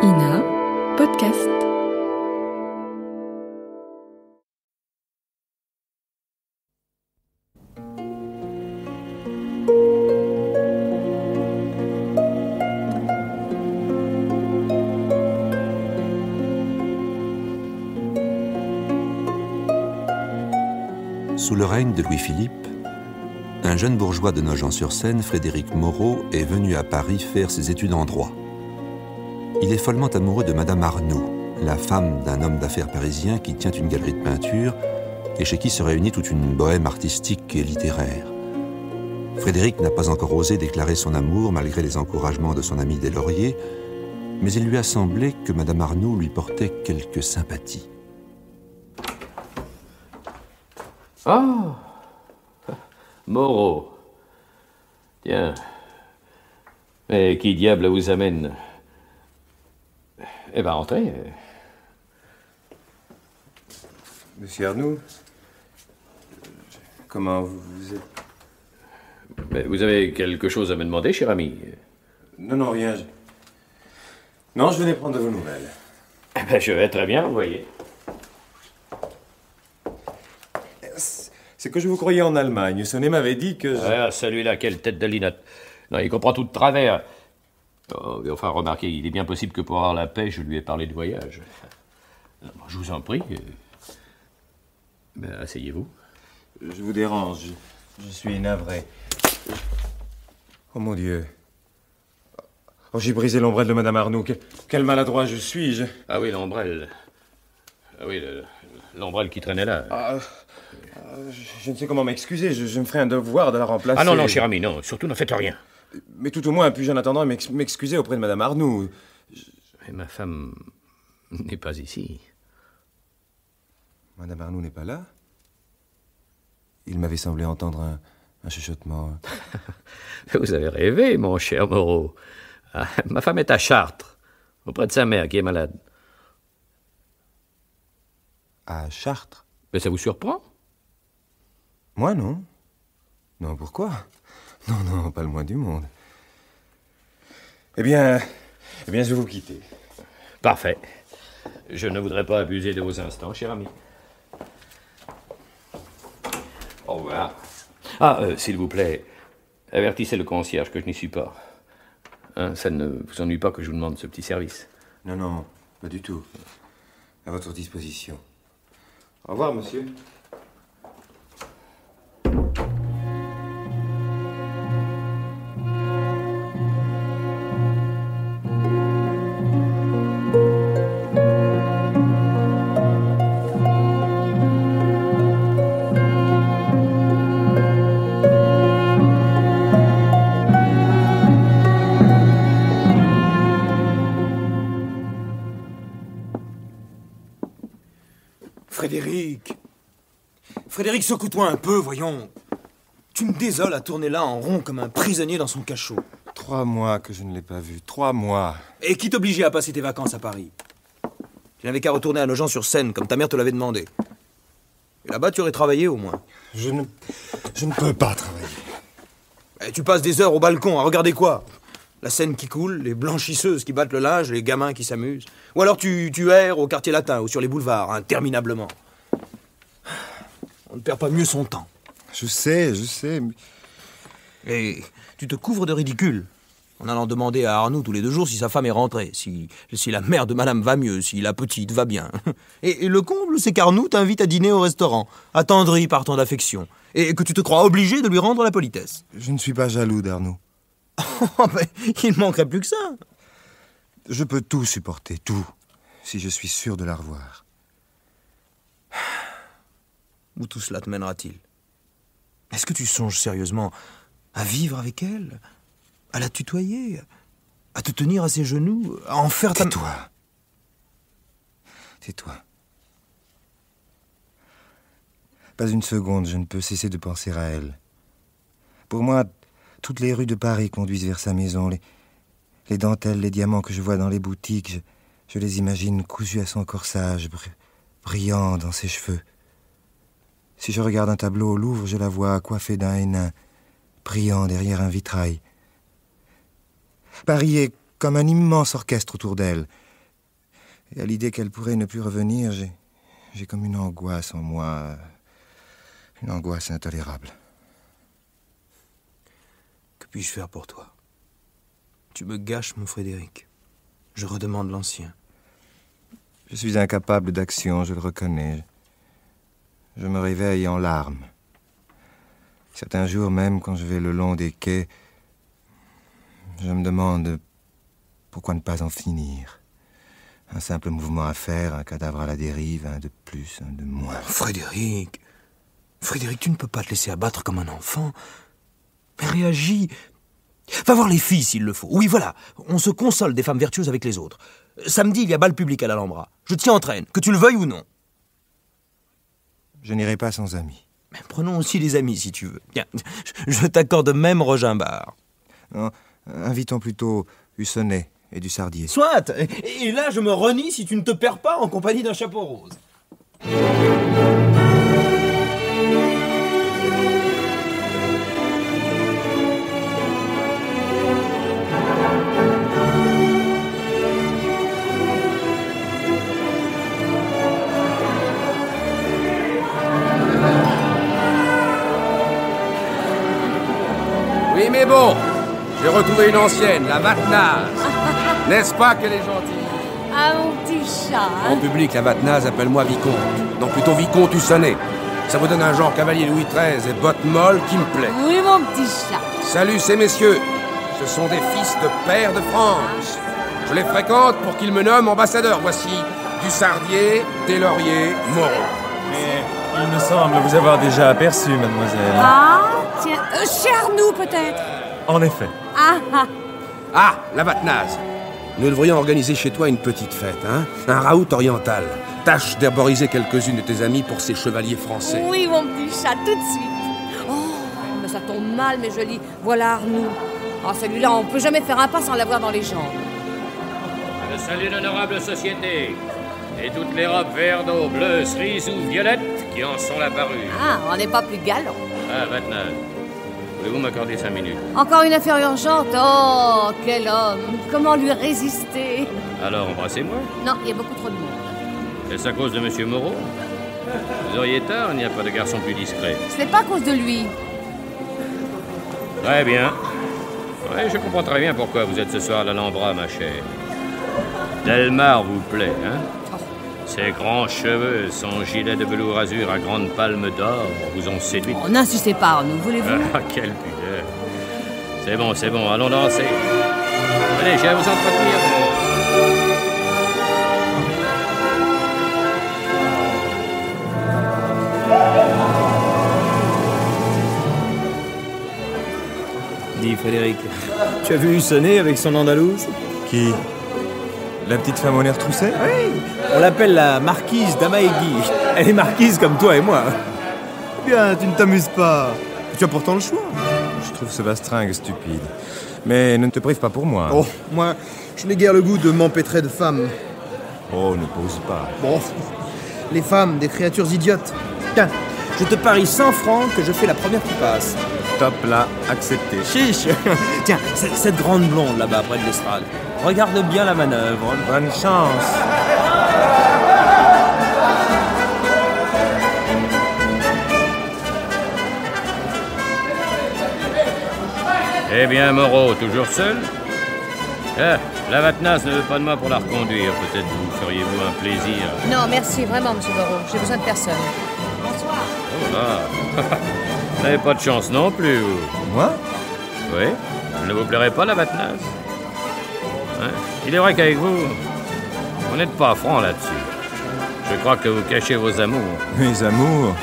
Ina, podcast. Sous le règne de Louis-Philippe, un jeune bourgeois de Nogent-sur-Seine, Frédéric Moreau, est venu à Paris faire ses études en droit. Il est follement amoureux de Madame Arnoux, la femme d'un homme d'affaires parisien qui tient une galerie de peinture et chez qui se réunit toute une bohème artistique et littéraire. Frédéric n'a pas encore osé déclarer son amour malgré les encouragements de son ami Deslauriers, mais il lui a semblé que Madame Arnoux lui portait quelque sympathie. Oh, Moreau. Tiens. Mais qui diable vous amène? Eh ben, entrez. Monsieur Arnoux, comment vous êtes? Mais vous avez quelque chose à me demander, cher ami? Non, rien. Non, je venais prendre de vos nouvelles. Eh ben, je vais très bien, vous voyez. C'est que je vous croyais en Allemagne. Sonnet m'avait dit que... Ah, celui-là, quelle tête de linotte. Non, il comprend tout de travers. Oh, mais enfin, remarquez, il est bien possible que pour avoir la paix, je lui ai parlé de voyage. Je vous en prie. Ben, asseyez-vous. Je vous dérange. Je suis navré. Oh mon Dieu. Oh, j'ai brisé l'ombrelle de Madame Arnoux. Quel maladroit je suis. Ah oui, l'ombrelle. Ah oui, l'ombrelle qui traînait là. Je ne sais comment m'excuser. Je me ferai un devoir de la remplacer. Ah non, cher ami, non. Surtout, ne faites rien. Mais tout au moins, puis-je en attendant m'excuser auprès de Madame Arnoux. Mais ma femme n'est pas ici. Madame Arnoux n'est pas là? Il m'avait semblé entendre un chuchotement. Vous avez rêvé, mon cher Moreau. Ah, ma femme est à Chartres, auprès de sa mère qui est malade. À Chartres? Mais ça vous surprend? Moi, non. Non, pourquoi? Non, pas le moins du monde. Eh bien, je vais vous quitter. Parfait. Je ne voudrais pas abuser de vos instants, cher ami. Au revoir. S'il vous plaît, avertissez le concierge que je n'y suis pas. Hein, ça ne vous ennuie pas que je vous demande ce petit service? Non, pas du tout. À votre disposition. Au revoir, monsieur. Frédéric, secoue-toi un peu, voyons. Tu me désoles à tourner là en rond comme un prisonnier dans son cachot. 3 mois que je ne l'ai pas vu. 3 mois. Et qui t'obligeait à passer tes vacances à Paris? Tu n'avais qu'à retourner à Nogent-sur-Seine, comme ta mère te l'avait demandé. Et là-bas, tu aurais travaillé, au moins. Je ne peux pas travailler. Et tu passes des heures au balcon à regarder quoi? La Seine qui coule, les blanchisseuses qui battent le linge, les gamins qui s'amusent. Ou alors tu erres au quartier latin ou sur les boulevards, interminablement. On ne perd pas mieux son temps. Je sais, mais... Et tu te couvres de ridicule en allant demander à Arnoux tous les 2 jours si sa femme est rentrée, si la mère de madame va mieux, si la petite va bien. Et le comble, c'est qu'Arnoux t'invite à dîner au restaurant, attendri par tant d'affection, et que tu te crois obligé de lui rendre la politesse. Je ne suis pas jaloux d'Arnoux. Il manquerait plus que ça. Je peux tout supporter, tout, si je suis sûr de la revoir. Où tout cela te mènera-t-il? Est-ce que tu songes sérieusement à vivre avec elle? À la tutoyer? À te tenir à ses genoux? À en faire ta... Tais-toi. Pas une seconde, je ne peux cesser de penser à elle. Pour moi, toutes les rues de Paris conduisent vers sa maison. Les dentelles, les diamants que je vois dans les boutiques, je les imagine cousus à son corsage, brillant dans ses cheveux. Si je regarde un tableau au Louvre, je la vois coiffée d'un hennin, brillant derrière un vitrail. Paris est comme un immense orchestre autour d'elle. Et à l'idée qu'elle pourrait ne plus revenir, j'ai comme une angoisse en moi. Une angoisse intolérable. Que puis-je faire pour toi? Tu me gâches, mon Frédéric. Je redemande l'ancien. Je suis incapable d'action, je le reconnais. Je me réveille en larmes. Certains jours même, quand je vais le long des quais, je me demande pourquoi ne pas en finir. Un simple mouvement à faire, un cadavre à la dérive, un de plus, un de moins. Frédéric, tu ne peux pas te laisser abattre comme un enfant. Mais réagis. Va voir les filles s'il le faut. Oui, voilà, on se console des femmes vertueuses avec les autres. Samedi, il y a bal public à l'Alhambra. Je t'y entraîne, que tu le veuilles ou non. Je n'irai pas sans amis. Mais prenons aussi des amis, si tu veux. Tiens, je t'accorde même Rogimbard. Non, invitons plutôt Hussonnet et du Sardier. Soit. Et là, je me renie si tu ne te perds pas en compagnie d'un chapeau rose. Oui, mais bon, j'ai retrouvé une ancienne, la Vatnase. N'est-ce pas qu'elle est gentille? Ah, mon petit chat. En public, la Vatnase, appelle-moi Vicomte. Non, plutôt Vicomte Hussonnet. Ça vous donne un genre cavalier Louis XIII et bottes molles qui me plaît. Oui, mon petit chat. Salut ces messieurs. Ce sont des fils de pairs de France. Je les fréquente pour qu'ils me nomment ambassadeur. Voici du Sardier, des Lauriers, Moreau. Mais il me semble vous avoir déjà aperçu, mademoiselle. Ah, tiens, chez Arnoux, peut-être. En effet. Ah, la Vatnase. Nous devrions organiser chez toi une petite fête, hein? Un raout oriental. Tâche d'herboriser quelques-unes de tes amis pour ces chevaliers français. Oui, mon petit chat, tout de suite. Oh, mais ça tombe mal, mes jolis. Voilà Arnoux. Oh, celui-là, on peut jamais faire un pas sans l'avoir dans les jambes. Je salue l'honorable société et toutes les robes vert d'eau, bleues, cerises ou violettes qui en sont la parure. Ah, on n'est pas plus galant. Ah, Vatnase, voulez-vous m'accorder 5 minutes? Encore une affaire urgente. Oh, quel homme. Comment lui résister? Alors, embrassez-moi. Non, il y a beaucoup trop de monde. Est-ce à cause de Monsieur Moreau? Vous auriez tort, il n'y a pas de garçon plus discret. Ce n'est pas à cause de lui. Très bien. Oui, je comprends très bien pourquoi vous êtes ce soir à l'Alhambra, ma chère. Delmar vous plaît, hein? Ses grands cheveux, son gilet de velours azur à grandes palmes d'or vous ont séduit. Oh, n'insistez pas, Arnoux, voulez-vous? Ah, quelle pudeur. C'est bon, allons danser. Allez, j'ai à vous entretenir. Dis, Frédéric, tu as vu Hussonnet avec son andalouse? Qui? La petite femme au nez retroussé? Oui, on l'appelle la marquise d'Amaegui. Elle est marquise comme toi et moi. Bien, tu ne t'amuses pas. Tu as pourtant le choix. Je trouve ce bastringue stupide. Mais ne te prive pas pour moi. Oh, moi, je n'ai guère le goût de m'empêtrer de femmes. Oh, ne pose pas. Bon, les femmes, des créatures idiotes. Tiens, je te parie 100 francs que je fais la première qui passe. Top là, accepté. Chiche. Tiens, cette grande blonde là-bas, près de l'estrade. Regarde bien la manœuvre. Bonne chance. Eh bien, Moreau, toujours seul? Ah, la Vatnase ne veut pas de moi pour la reconduire. Peut-être vous feriez-vous un plaisir. Non, merci vraiment, monsieur Moreau. J'ai besoin de personne. Bonsoir. Oh là. Vous n'avez pas de chance non plus, vous. Moi? Oui? Ne vous plairait pas, la Vatnase? Hein? Il est vrai qu'avec vous, vous n'êtes pas franc là-dessus. Je crois que vous cachez vos amours. Mes amours?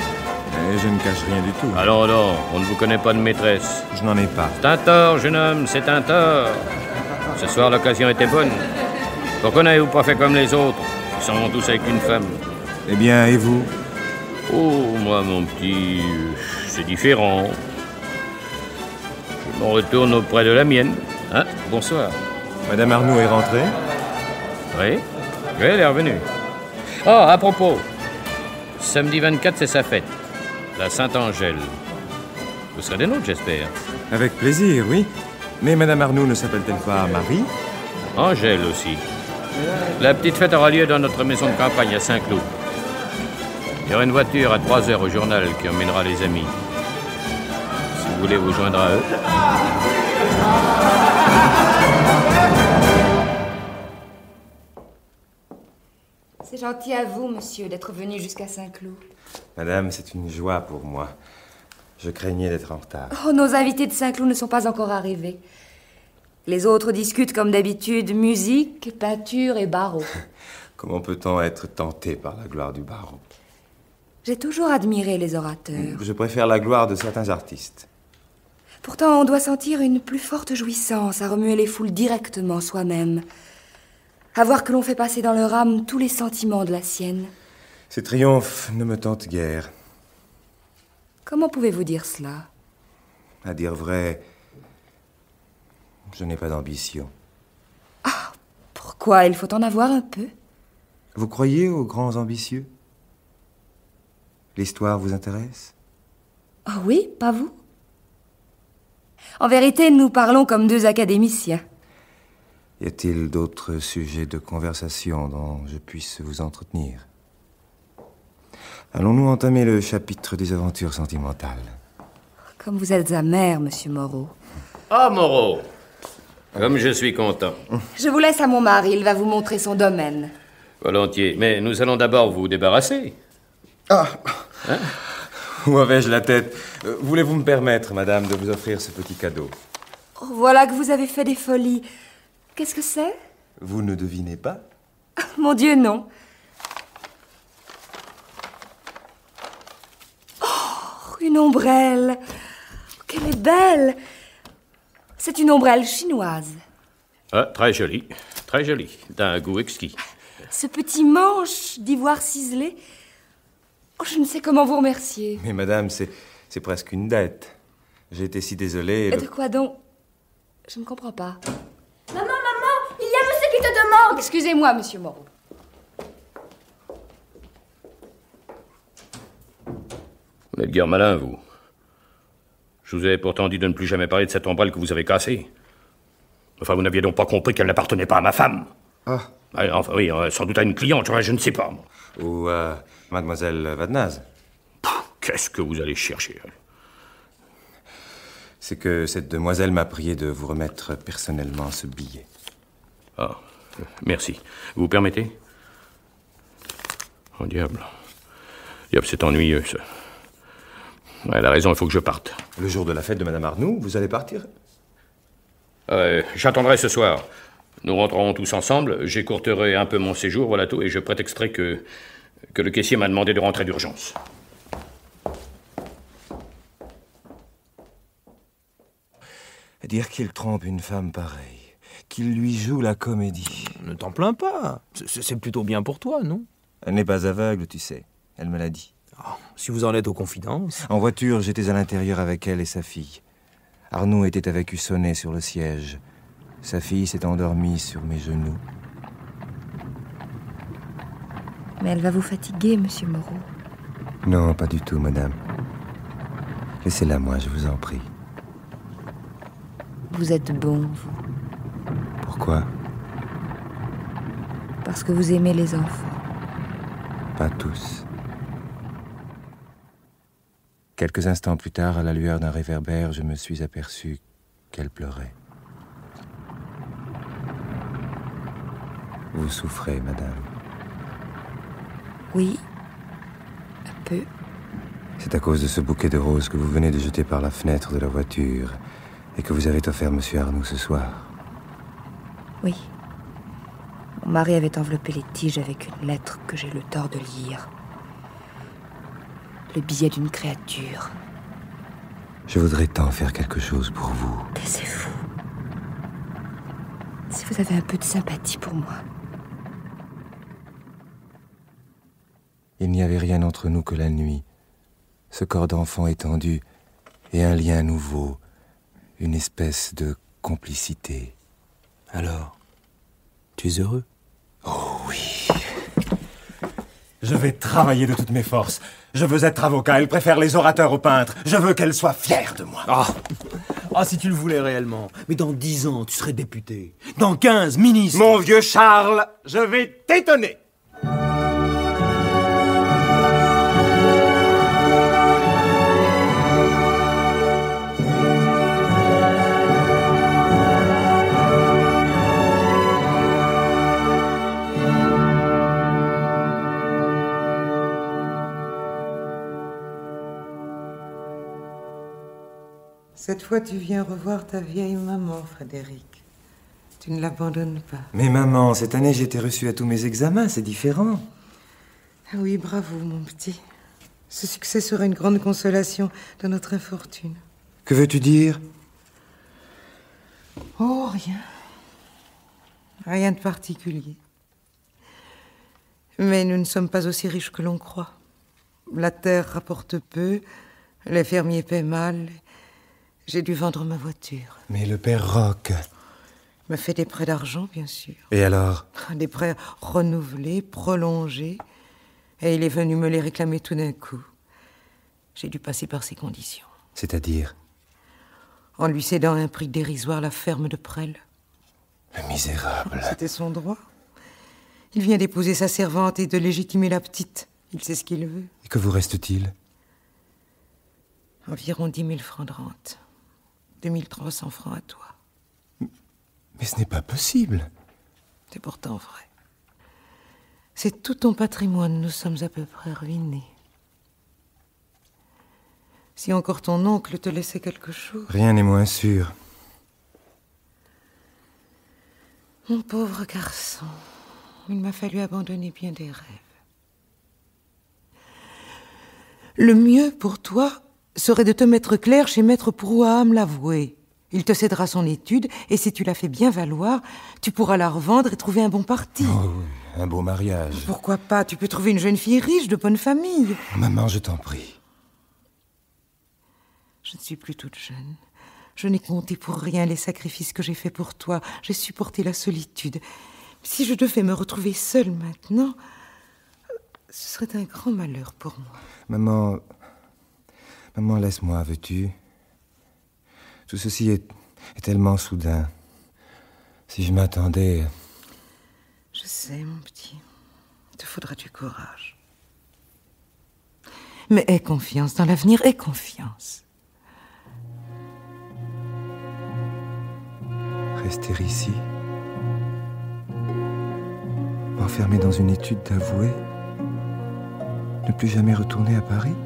Et je ne cache rien du tout. Alors non, on ne vous connaît pas de maîtresse. Je n'en ai pas. C'est un tort, jeune homme, c'est un tort. Ce soir, l'occasion était bonne. Pourquoi n'avez-vous pas fait comme les autres? Ils s'en vont tous avec une femme. Eh bien, et vous? Oh, moi, mon petit, c'est différent. Je m'en retourne auprès de la mienne. Hein? Bonsoir. Madame Arnoux est rentrée? Oui? Oui, elle est revenue. Oh, à propos, samedi 24, c'est sa fête. La Sainte-Angèle. Vous serez des nôtres, j'espère. Avec plaisir, oui. Mais Madame Arnoux ne s'appelle-t-elle pas Marie? Angèle aussi. La petite fête aura lieu dans notre maison de campagne à Saint-Cloud. Il y aura une voiture à 3h au journal qui emmènera les amis. Si vous voulez vous joindre à eux. C'est gentil à vous, monsieur, d'être venu jusqu'à Saint-Cloud. Madame, c'est une joie pour moi. Je craignais d'être en retard. Oh, nos invités de Saint-Cloud ne sont pas encore arrivés. Les autres discutent comme d'habitude musique, peinture et barreau. Comment peut-on être tenté par la gloire du barreau? J'ai toujours admiré les orateurs. Je préfère la gloire de certains artistes. Pourtant, on doit sentir une plus forte jouissance à remuer les foules directement soi-même. À voir que l'on fait passer dans leur âme tous les sentiments de la sienne. Ces triomphes ne me tentent guère. Comment pouvez-vous dire cela? À dire vrai, je n'ai pas d'ambition. Ah, pourquoi? Il faut en avoir un peu. Vous croyez aux grands ambitieux? L'histoire vous intéresse? Ah oui, pas vous? En vérité, nous parlons comme deux académiciens. Y a-t-il d'autres sujets de conversation dont je puisse vous entretenir? Allons-nous entamer le chapitre des aventures sentimentales? Comme vous êtes amer, monsieur Moreau. Ah, Moreau! Comme je suis content. Je vous laisse à mon mari, il va vous montrer son domaine. Volontiers, mais nous allons d'abord vous débarrasser. Ah! Hein? Où avais-je la tête? Voulez-vous me permettre, madame, de vous offrir ce petit cadeau? Oh, voilà que vous avez fait des folies. Qu'est-ce que c'est? Vous ne devinez pas? Mon Dieu, non. Oh, une ombrelle. Qu'elle est belle. C'est une ombrelle chinoise. Ah, très jolie, d'un goût exquis. Ce petit manche d'ivoire ciselé. Oh, je ne sais comment vous remercier. Mais madame, c'est presque une dette. J'ai été si désolé. Et de quoi donc? Je ne comprends pas. Maman, il y a monsieur qui te demande. Excusez-moi, monsieur Moreau. Vous n'êtes guère malin, vous. Je vous avais pourtant dit de ne plus jamais parler de cette ombrelle que vous avez cassée. Enfin, vous n'aviez donc pas compris qu'elle n'appartenait pas à ma femme. Ah. Enfin, oui, sans doute à une cliente, je ne sais pas. Moi. Ou à mademoiselle Vadnaz. Qu'est-ce que vous allez chercher? C'est que cette demoiselle m'a prié de vous remettre personnellement ce billet. Ah, merci. Vous permettez? Oh, diable. Diable, c'est ennuyeux, ça. Ouais, elle a raison, il faut que je parte. Le jour de la fête de Madame Arnoux, vous allez partir? J'attendrai ce soir. Nous rentrerons tous ensemble, j'écourterai un peu mon séjour, voilà tout, et je prétexterai que le caissier m'a demandé de rentrer d'urgence. Dire qu'il trompe une femme pareille, qu'il lui joue la comédie. Ne t'en plains pas, c'est plutôt bien pour toi, non? Elle n'est pas aveugle, tu sais, elle me l'a dit. Oh, si vous en êtes aux confidences... En voiture, j'étais à l'intérieur avec elle et sa fille. Arnoux était avec Hussonnet sur le siège. Sa fille s'est endormie sur mes genoux. Mais elle va vous fatiguer, monsieur Moreau. Non, pas du tout, madame. Laissez-la moi, je vous en prie. Vous êtes bon, vous. Pourquoi? Parce que vous aimez les enfants. Pas tous. Quelques instants plus tard, à la lueur d'un réverbère, je me suis aperçu qu'elle pleurait. Vous souffrez, madame? Oui, un peu. C'est à cause de ce bouquet de roses que vous venez de jeter par la fenêtre de la voiture et que vous avez offert monsieur Arnoux ce soir. Oui. Mon mari avait enveloppé les tiges avec une lettre que j'ai le tort de lire. Le billet d'une créature. Je voudrais tant faire quelque chose pour vous. Taisez-vous. Si vous avez un peu de sympathie pour moi. Il n'y avait rien entre nous que la nuit, ce corps d'enfant étendu et un lien nouveau, une espèce de complicité. Alors, tu es heureux? Oh oui. Je vais travailler de toutes mes forces. Je veux être avocat. Elle préfère les orateurs aux peintres. Je veux qu'elle soit fière de moi. Ah, si tu le voulais réellement. Mais dans 10 ans, tu serais député. Dans 15, ministre. Mon vieux Charles, je vais t'étonner. Cette fois, tu viens revoir ta vieille maman, Frédéric. Tu ne l'abandonnes pas. Mais maman, cette année, j'ai été reçu à tous mes examens, c'est différent. Ah oui, bravo, mon petit. Ce succès sera une grande consolation dans notre infortune. Que veux-tu dire? Oh, rien. Rien de particulier. Mais nous ne sommes pas aussi riches que l'on croit. La terre rapporte peu, les fermiers paient mal. J'ai dû vendre ma voiture. Mais le père Roch... m'a fait des prêts d'argent, bien sûr. Et alors? Des prêts renouvelés, prolongés. Et il est venu me les réclamer tout d'un coup. J'ai dû passer par ces conditions. C'est-à-dire? En lui cédant à un prix dérisoire la ferme de Presles. Le misérable. C'était son droit. Il vient d'épouser sa servante et de légitimer la petite. Il sait ce qu'il veut. Et que vous reste-t-il? Environ 10 000 francs de rente. 2300 francs à toi. Mais ce n'est pas possible. C'est pourtant vrai. C'est tout ton patrimoine, nous sommes à peu près ruinés. Si encore ton oncle te laissait quelque chose... Rien n'est moins sûr. Mon pauvre garçon, il m'a fallu abandonner bien des rêves. Le mieux pour toi serait de te mettre clair chez maître Prouham l'avoué. Il te cédera son étude, et si tu la fais bien valoir, tu pourras la revendre et trouver un bon parti. Oh oui, un beau mariage. Pourquoi pas? Tu peux trouver une jeune fille riche, de bonne famille. Maman, je t'en prie. Je ne suis plus toute jeune. Je n'ai compté pour rien les sacrifices que j'ai faits pour toi. J'ai supporté la solitude. Si je devais me retrouver seule maintenant, ce serait un grand malheur pour moi. Maman, laisse-moi, veux-tu? Tout ceci est tellement soudain. Si je m'attendais... Je sais, mon petit. Il te faudra du courage. Mais aie confiance dans l'avenir, aie confiance. Rester ici, m'enfermer dans une étude d'avoué, ne plus jamais retourner à Paris,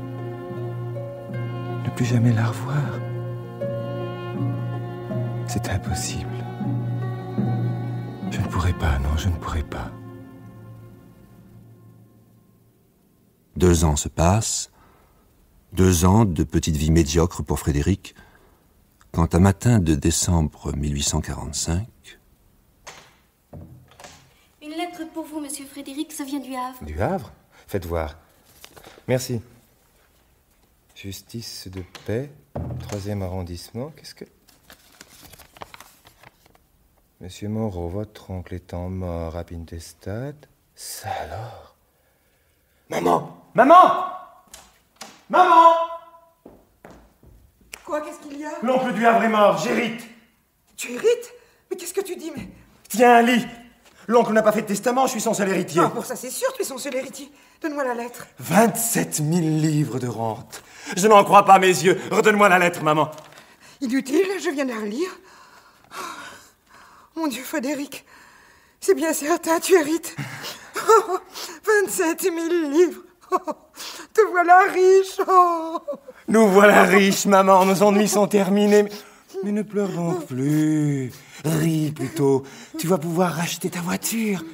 ne plus jamais la revoir. C'est impossible. Je ne pourrai pas, non, je ne pourrai pas. 2 ans se passent, 2 ans de petite vie médiocre pour Frédéric, quand un matin de décembre 1845... Une lettre pour vous, monsieur Frédéric, ça vient du Havre. Du Havre? Faites voir. Merci. Justice de paix, 3e arrondissement, qu'est-ce que... Monsieur Moreau, votre oncle étant mort à Pintestad... Ça alors? Maman! Maman! Maman! Quoi? Qu'est-ce qu'il y a? L'oncle du Havre est mort, j'hérite. Tu hérites? Mais qu'est-ce que tu dis, mais... Tiens, un lit. L'oncle n'a pas fait de testament, je suis son seul héritier. Ah, pour ça, c'est sûr, tu es son seul héritier. Donne-moi la lettre. 27 000 livres de rente. Je n'en crois pas mes yeux. Redonne-moi la lettre, maman. Inutile, je viens de la relire. Oh, mon Dieu, Frédéric, c'est bien certain, tu hérites. 27 000 livres. Te voilà riche. Nous voilà riches, maman. Nos ennuis sont terminés. Mais ne pleure donc plus. Ris plutôt. Tu vas pouvoir racheter ta voiture.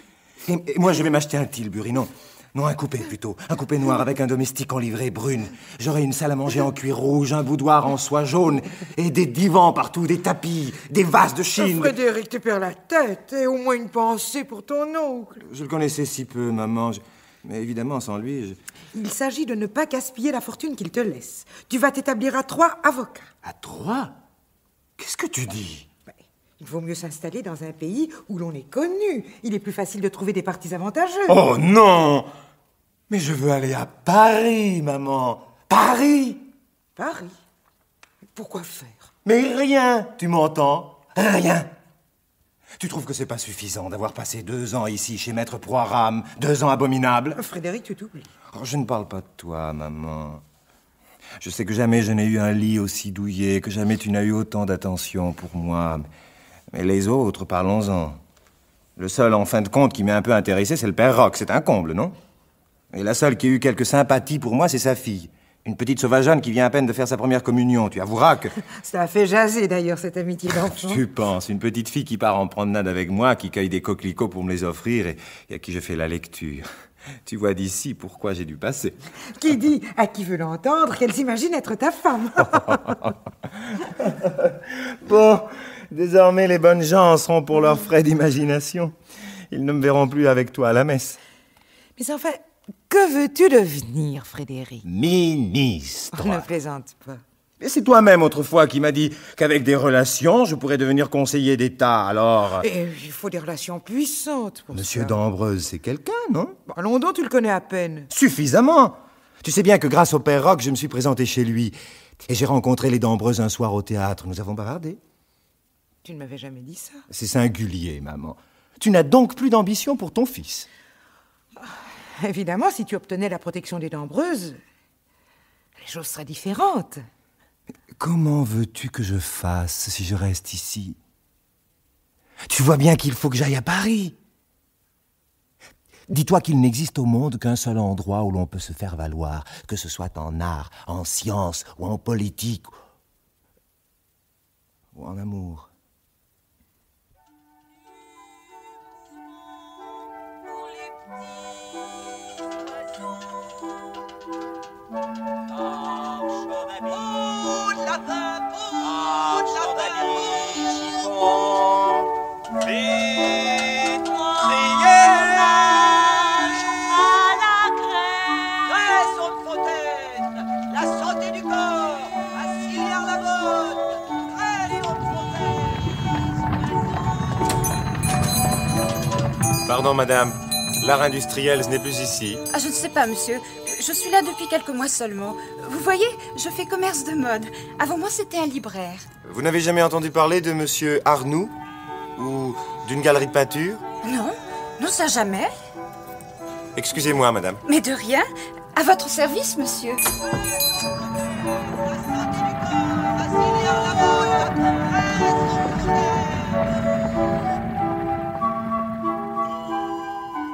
Et moi, je vais m'acheter un tilbury, non, un coupé plutôt. Un coupé noir avec un domestique en livrée brune. J'aurai une salle à manger en cuir rouge, un boudoir en soie jaune, et des divans partout, des tapis, des vases de Chine. Frédéric, tu perds la tête. Et au moins une pensée pour ton oncle. Je le connaissais si peu, maman. Mais évidemment, sans lui, Il s'agit de ne pas gaspiller la fortune qu'il te laisse. Tu vas t'établir à Troyes, avocat. À Troyes? Qu'est-ce que tu dis? Il vaut mieux s'installer dans un pays où l'on est connu. Il est plus facile de trouver des partis avantageux. Oh non! Mais je veux aller à Paris, maman. Paris! Paris? Pourquoi faire? Mais rien, tu m'entends? Rien. Tu trouves que c'est pas suffisant d'avoir passé 2 ans ici chez Maître Poiram, 2 ans abominables? Frédéric, tu t'oublies. Oh, je ne parle pas de toi, maman. Je sais que jamais je n'ai eu un lit aussi douillet, que jamais tu n'as eu autant d'attention pour moi. Mais les autres, parlons-en. Le seul, en fin de compte, qui m'est un peu intéressé, c'est le père Roch. C'est un comble, non? Et la seule qui a eu quelques sympathies pour moi, c'est sa fille. Une petite sauvageonne qui vient à peine de faire sa première communion. Tu avoueras que... Ça a fait jaser, d'ailleurs, cette amitié d'enfant. Tu penses, une petite fille qui part en promenade avec moi, qui cueille des coquelicots pour me les offrir et à qui je fais la lecture. Tu vois d'ici pourquoi j'ai dû passer. Qui dit à qui veut l'entendre qu'elle s'imagine être ta femme. Bon, désormais les bonnes gens seront pour leurs frais d'imagination. Ils ne me verront plus avec toi à la messe. Mais enfin, que veux-tu devenir, Frédéric? Ministre. On ne plaisante pas. Et c'est toi-même autrefois qui m'as dit qu'avec des relations, je pourrais devenir conseiller d'État, alors... Et il faut des relations puissantes pour Monsieur ça. d'Ambreuse, c'est quelqu'un, non? Allons donc, tu le connais à peine. Suffisamment. Tu sais bien que grâce au père Roch, je me suis présenté chez lui. Et j'ai rencontré les d'Ambreuse un soir au théâtre. Nous avons bavardé. Tu ne m'avais jamais dit ça. C'est singulier, maman. Tu n'as donc plus d'ambition pour ton fils? Évidemment, si tu obtenais la protection des Dambreuses, les choses seraient différentes. Comment veux-tu que je fasse si je reste ici? Tu vois bien qu'il faut que j'aille à Paris. Dis-toi qu'il n'existe au monde qu'un seul endroit où l'on peut se faire valoir, que ce soit en art, en science ou en politique ou en amour. Pardon, madame. L'art industriel, ce n'est plus ici. Ah, je ne sais pas, monsieur. Je suis là depuis quelques mois seulement. Vous voyez, je fais commerce de mode. Avant moi, c'était un libraire. Vous n'avez jamais entendu parler de monsieur Arnoux? Ou d'une galerie de peinture? Non, non, ça jamais. Excusez-moi, madame. Mais de rien. À votre service, monsieur.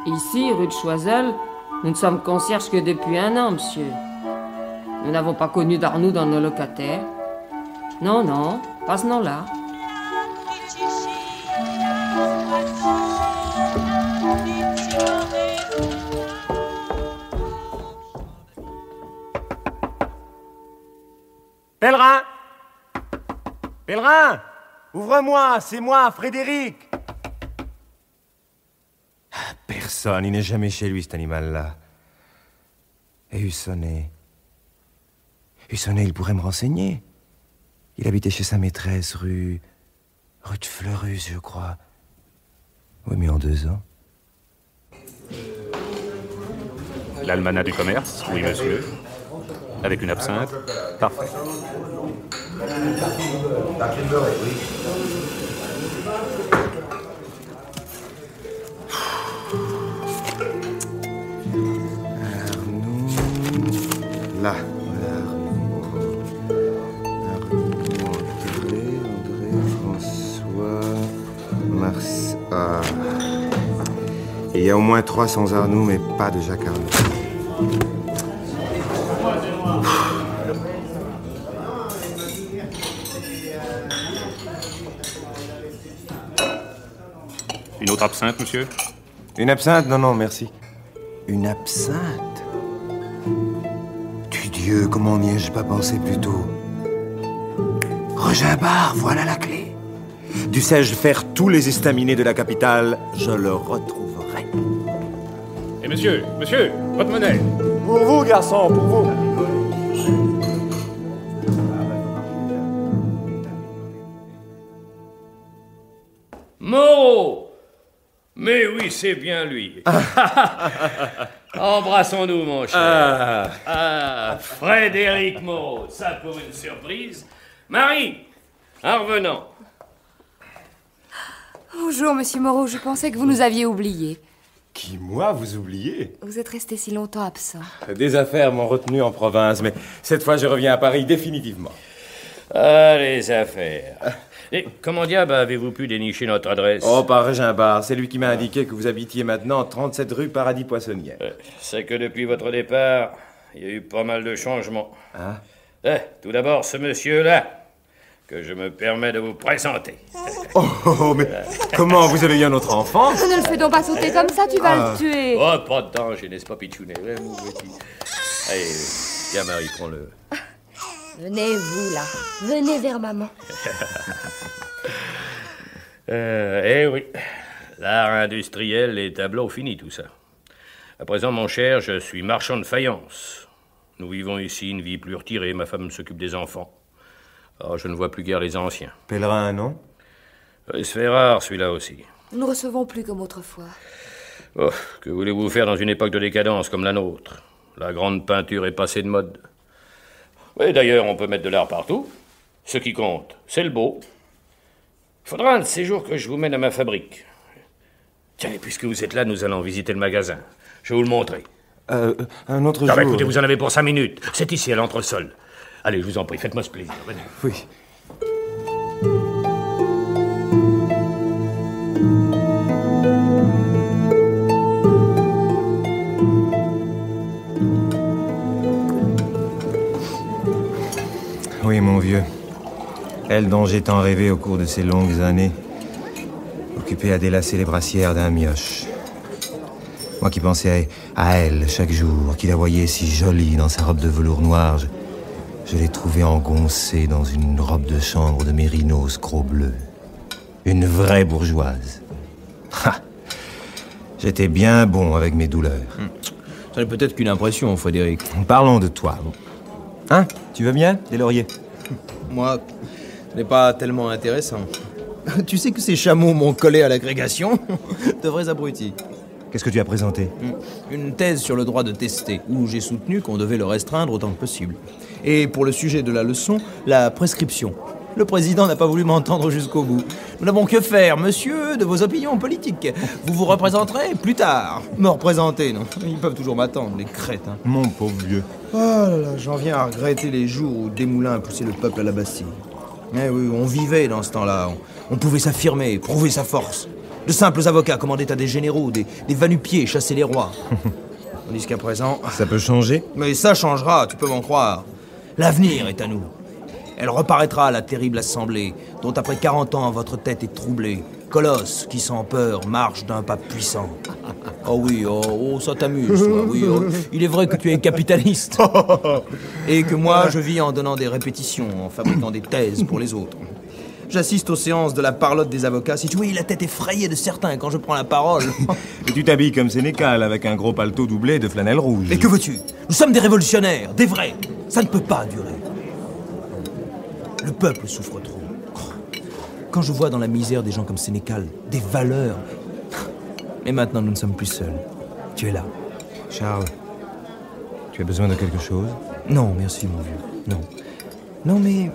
Ici, rue de Choiseul, nous ne sommes concierges que depuis 1 an, monsieur. Nous n'avons pas connu d'Arnoux dans nos locataires. Non, non, pas ce nom-là. Pèlerin! Pèlerin! Ouvre-moi, c'est moi, Frédéric! Personne, il n'est jamais chez lui, cet animal-là. Et Hussonnet? Hussonnet, il pourrait me renseigner. Il habitait chez sa maîtresse, rue de Fleurus, je crois. Oui, mais en 2 ans. L'almanach du commerce? Oui, monsieur. Avec une absinthe? Parfait. Là, André, François, Mars. Ah. Et il y a au moins 300 Arnoux, mais pas de Jacques Arnoux. Une autre absinthe, monsieur? Une absinthe? Non, non, merci. Une absinthe? Dieu, comment n'y ai-je pas pensé plus tôt? Roginbard, voilà la clé. Dussé-je faire tous les estaminets de la capitale, je le retrouverai. Et monsieur, votre monnaie? Pour vous, garçon, pour vous. Moreau! Mais oui, c'est bien lui. Embrassons-nous, mon cher. Frédéric Moreau, ça pour une surprise. Marie, En revenant. Bonjour, monsieur Moreau. Je pensais que vous nous aviez oubliés. Qui, moi, vous oubliez? Vous êtes resté si longtemps absent. Des affaires m'ont retenu en province, mais cette fois, je reviens à Paris définitivement. Ah, les affaires. Et comment diable avez-vous pu dénicher notre adresse? Oh, par Régimbard. C'est lui qui m'a indiqué que vous habitiez maintenant 37 rue Paradis Poissonnière. C'est que depuis votre départ, il y a eu pas mal de changements. Ah. Tout d'abord, ce monsieur-là, que je me permets de vous présenter. Oh, mais comment vous avez eu un autre enfant? Ne le fais donc pas sauter comme ça, tu vas le tuer. Oh, pas de danger, n'est-ce pas, Pichounet? Allez, viens, Marie, prends-le. Venez, vous, là. Venez vers maman. Eh oui, l'art industriel, les tableaux, fini tout ça. À présent, mon cher, je suis marchand de faïence. Nous vivons ici une vie plus retirée, ma femme s'occupe des enfants. Oh, je ne vois plus guère les anciens. Pèlerin, non? Il se fait rare, celui-là aussi. Nous ne recevons plus comme autrefois. Oh, que voulez-vous faire dans une époque de décadence comme la nôtre? La grande peinture est passée de mode. Oui, d'ailleurs, on peut mettre de l'art partout. Ce qui compte, c'est le beau. Il faudra un de ces jours que je vous mène à ma fabrique. Tiens, et puisque vous êtes là, nous allons visiter le magasin. Je vais vous le montrer. Un autre Ah jour... écoutez, vous en avez pour 5 minutes. C'est ici, à l'entresol. Allez, je vous en prie, faites-moi ce plaisir. Venez. Oui. Oui, mon vieux. Elle dont j'ai tant rêvé au cours de ces longues années, occupée à délasser les brassières d'un mioche. Moi qui pensais à elle chaque jour, qui la voyais si jolie dans sa robe de velours noir, je l'ai trouvée engoncée dans une robe de chambre de mérinos gros bleu. Une vraie bourgeoise. Ha! J'étais bien bon avec mes douleurs. Ça n'est peut-être qu'une impression, Frédéric. Parlons de toi. Hein? Tu veux bien, des lauriers? Moi, ce n'est pas tellement intéressant. Tu sais que ces chameaux m'ont collé à l'agrégation? De vrais abrutis. Qu'est-ce que tu as présenté? Une thèse sur le droit de tester, où j'ai soutenu qu'on devait le restreindre autant que possible. Et pour le sujet de la leçon, la prescription. Le président n'a pas voulu m'entendre jusqu'au bout. Nous n'avons que faire, monsieur, de vos opinions politiques. Vous vous représenterez plus tard. Me représenter, non? Ils peuvent toujours m'attendre, les crétins. Mon pauvre vieux. Oh là là, j'en viens à regretter les jours où Desmoulins a poussé le peuple à la Bastille. Eh oui, on vivait dans ce temps-là. On pouvait s'affirmer, prouver sa force. De simples avocats commandaient à des généraux, des va-nu-pieds chasser les rois. Tandis qu'à présent... Ça peut changer? Mais ça changera, tu peux m'en croire. L'avenir est à nous. Elle reparaîtra, la terrible assemblée, dont après 40 ans votre tête est troublée. Colosse qui, sans peur, marche d'un pas puissant. Oh oui, oh ça t'amuse, toi, oui. Oh. Il est vrai que tu es capitaliste. Et que moi, je vis en donnant des répétitions, en fabriquant des thèses pour les autres. J'assiste aux séances de la parlotte des avocats. Si tu vois, la tête effrayée de certains quand je prends la parole. Et tu t'habilles comme Sénécal, avec un gros paletot doublé de flanelle rouge. Et que veux-tu? Nous sommes des révolutionnaires, des vrais. Ça ne peut pas durer. Le peuple souffre trop. Quand je vois dans la misère des gens comme Sénécal, des valeurs... Mais maintenant, nous ne sommes plus seuls. Tu es là. Charles, tu as besoin de quelque chose? Non, merci, mon vieux. Non. Non, mais...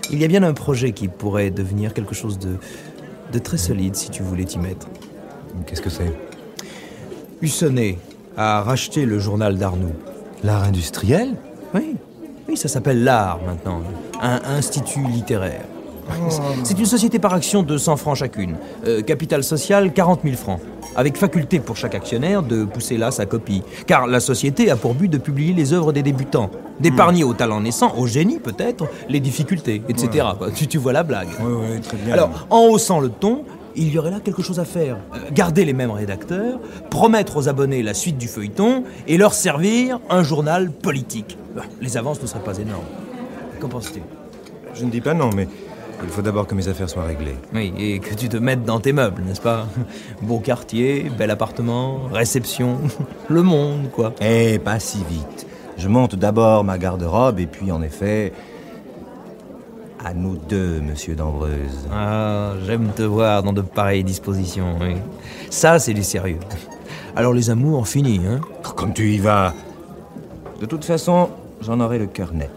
Il y a bien un projet qui pourrait devenir quelque chose de très solide si tu voulais t'y mettre. Qu'est-ce que c'est? Hussonnet a racheté le journal d'Arnoux. L'art industriel? Oui. Oui, ça s'appelle l'art maintenant. Un institut littéraire. C'est une société par action de 100 francs chacune. Capital social, 40 000 francs. Avec faculté pour chaque actionnaire de pousser là sa copie. Car la société a pour but de publier les œuvres des débutants. D'épargner aux talents naissants, au génie peut-être, les difficultés, etc. Ouais. Tu vois la blague. Oui, très bien. Alors, en haussant le ton, il y aurait là quelque chose à faire. Garder les mêmes rédacteurs, promettre aux abonnés la suite du feuilleton et leur servir un journal politique. Les avances ne seraient pas énormes. Qu'en penses-tu? Je ne dis pas non, mais il faut d'abord que mes affaires soient réglées. Oui, et que tu te mettes dans tes meubles, n'est-ce pas? Beau quartier, bel appartement, réception, le monde, quoi. Eh, pas si vite. Je monte d'abord ma garde-robe et puis, en effet... À nous deux, monsieur d'Ambreuse. Ah, j'aime te voir dans de pareilles dispositions, oui. Ça, c'est du sérieux. Alors les amours, fini, hein? Comme tu y vas. De toute façon, j'en aurai le cœur net.